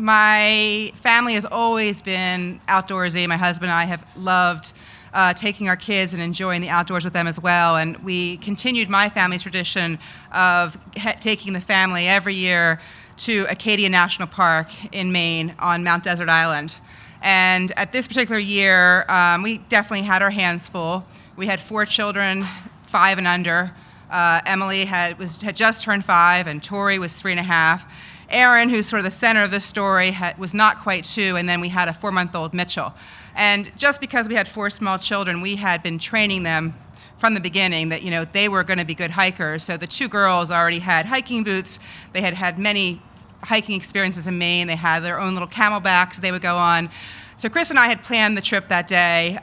My family has always been outdoorsy. My husband and I have loved taking our kids and enjoying the outdoors with them as well. And we continued my family's tradition of taking the family every year to Acadia National Park in Maine on Mount Desert Island. And at this particular year, we definitely had our hands full. We had 4 children, 5 and under. Emily had just turned 5, and Tori was 3.5. Aaron, who's sort of the center of this story, was not quite 2, and then we had a 4-month-old Mitchell. And just because we had 4 small children, we had been training them from the beginning that they were going to be good hikers. So the 2 girls already had hiking boots. They had had many hiking experiences in Maine. They had their own little camelbacks they would go on. So Chris and I had planned the trip that day.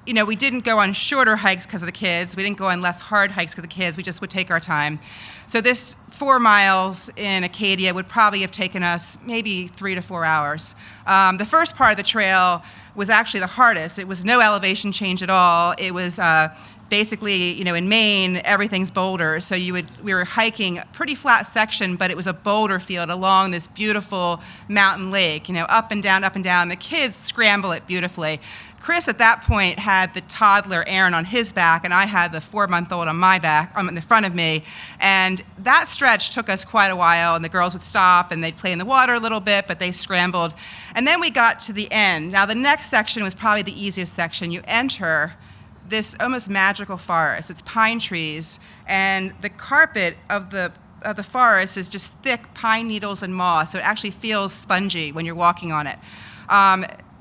We didn't go on shorter hikes because of the kids. We didn't go on less hard hikes because of the kids. We just would take our time. So this 4 miles in Acadia would probably have taken us maybe 3 to 4 hours. The first part of the trail was actually the hardest. It was no elevation change at all. It was basically, in Maine, everything's boulders. So we were hiking a pretty flat section, but it was a boulder field along this beautiful mountain lake, up and down, up and down. The kids scramble it beautifully. Chris, at that point, had the toddler, Aaron, on his back, and I had the 4-month-old on my back, in the front of me. And that stretch took us quite a while, and the girls would stop, and they'd play in the water a little bit, but they scrambled. And then we got to the end. Now, the next section was probably the easiest section. You enter this almost magical forest. It's pine trees, and the carpet of the forest is just thick pine needles and moss, so it actually feels spongy when you're walking on it.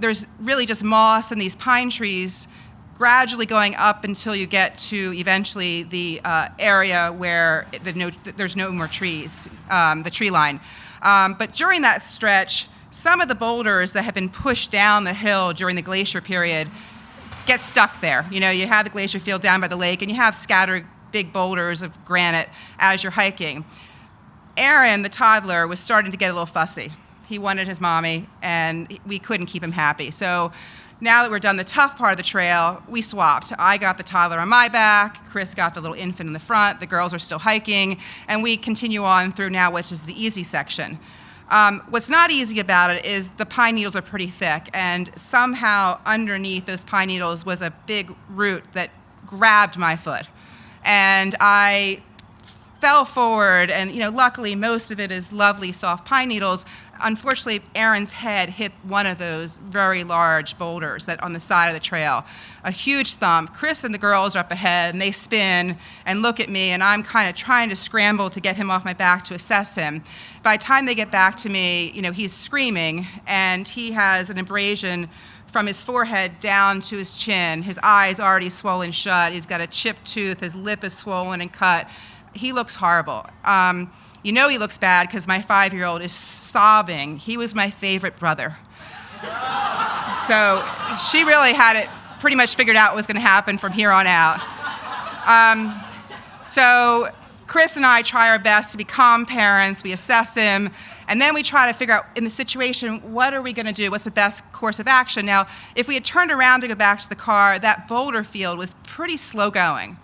There's really just moss and these pine trees gradually going up until you get to eventually the area where there's no more trees, the tree line. But during that stretch, some of the boulders that have been pushed down the hill during the glacier period get stuck there. You have the glacier field down by the lake, and you have scattered big boulders of granite as you're hiking. Aaron, the toddler, was starting to get a little fussy. He wanted his mommy, and we couldn't keep him happy. So now that we're done the tough part of the trail, we swapped. I got the toddler on my back, Chris got the little infant in the front, the girls are still hiking, and we continue on through now, which is the easy section. What's not easy about it is the pine needles are pretty thick, and somehow underneath those pine needles was a big root that grabbed my foot. And I fell forward, and luckily most of it is lovely soft pine needles. Unfortunately, Aaron's head hit one of those very large boulders that on the side of the trail. A huge thump. Chris and the girls are up ahead, and they spin and look at me, and I'm kind of trying to scramble to get him off my back to assess him. By the time they get back to me, he's screaming, and he has an abrasion from his forehead down to his chin. His eyes already swollen shut. He's got a chipped tooth. His lip is swollen and cut. He looks horrible. He looks bad because my 5-year-old is sobbing. He was my favorite brother. So she really had it pretty much figured out what was going to happen from here on out. So Chris and I try our best to be calm parents. We assess him, and then we try to figure out, in the situation, what are we going to do? What's the best course of action? Now, if we had turned around to go back to the car, that boulder field was pretty slow going.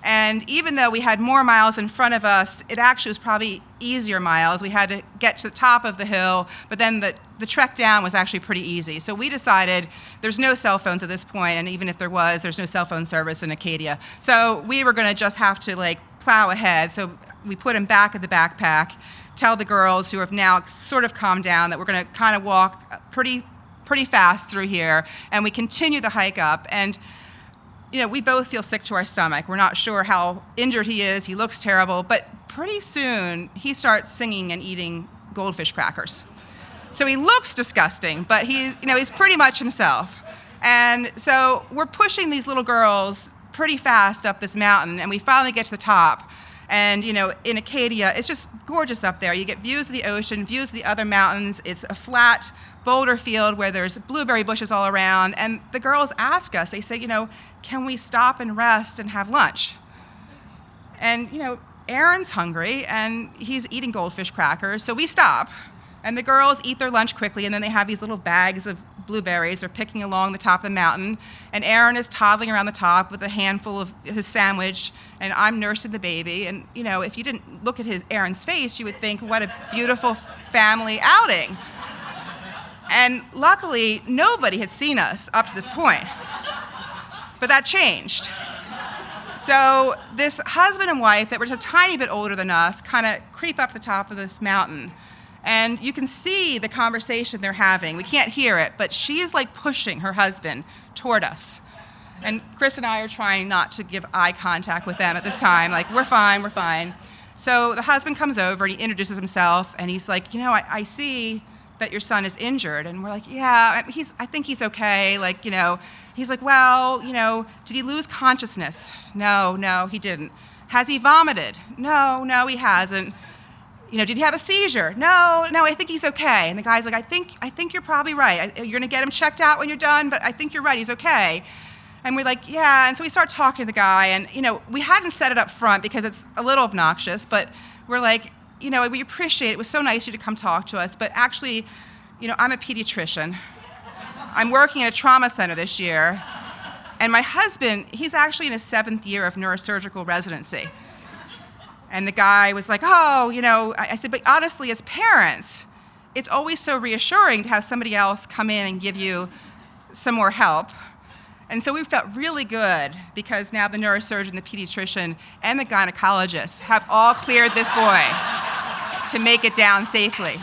And even though we had more miles in front of us, it actually was probably easier miles. We had to get to the top of the hill, but then the trek down was actually pretty easy. So we decided there's no cell phones at this point, and even if there was, there's no cell phone service in Acadia. So we were going to just have to plow ahead. So we put him back in the backpack, tell the girls, who have now sort of calmed down, that we're going to kind of walk pretty fast through here, and we continue the hike up. And we both feel sick to our stomach. We're not sure how injured he is. He looks terrible. But pretty soon, he starts singing and eating goldfish crackers. So he looks disgusting, but he's pretty much himself. And so we're pushing these little girls pretty fast up this mountain, and we finally get to the top. And, in Acadia, it's just gorgeous up there. You get views of the ocean, views of the other mountains. It's a flat boulder field where there's blueberry bushes all around. And the girls ask us, they say, can we stop and rest and have lunch? And, Aaron's hungry, and he's eating goldfish crackers, so we stop. And the girls eat their lunch quickly, and then they have these little bags of blueberries. They're picking along the top of the mountain, and Aaron is toddling around the top with a handful of his sandwich, and I'm nursing the baby. And, if you didn't look at Aaron's face, you would think, what a beautiful family outing. And luckily, nobody had seen us up to this point. But that changed. So this husband and wife that were just a tiny bit older than us kind of creep up the top of this mountain. And you can see the conversation they're having. We can't hear it, but she's like pushing her husband toward us. And Chris and I are trying not to give eye contact with them at this time. Like, we're fine, we're fine. So the husband comes over and he introduces himself and he's like, I see that your son is injured. And we're like, yeah, I think he's okay. Like, he's like, well, did he lose consciousness? No, he didn't. Has he vomited? No, he hasn't. Did he have a seizure? No, I think he's okay. And the guy's like, I think you're probably right. You're gonna get him checked out when you're done, but I think you're right, he's okay. And we're like, yeah, and so we start talking to the guy, and we hadn't said it up front because it's a little obnoxious, but we're like, we appreciate it was so nice of you to come talk to us, but actually, I'm a pediatrician. I'm working at a trauma center this year, and my husband, he's actually in his 7th year of neurosurgical residency. And the guy was like, I said, but honestly, as parents, it's always so reassuring to have somebody else come in and give you some more help. And so we felt really good because now the neurosurgeon, the pediatrician, and the gynecologist have all cleared this boy to make it down safely.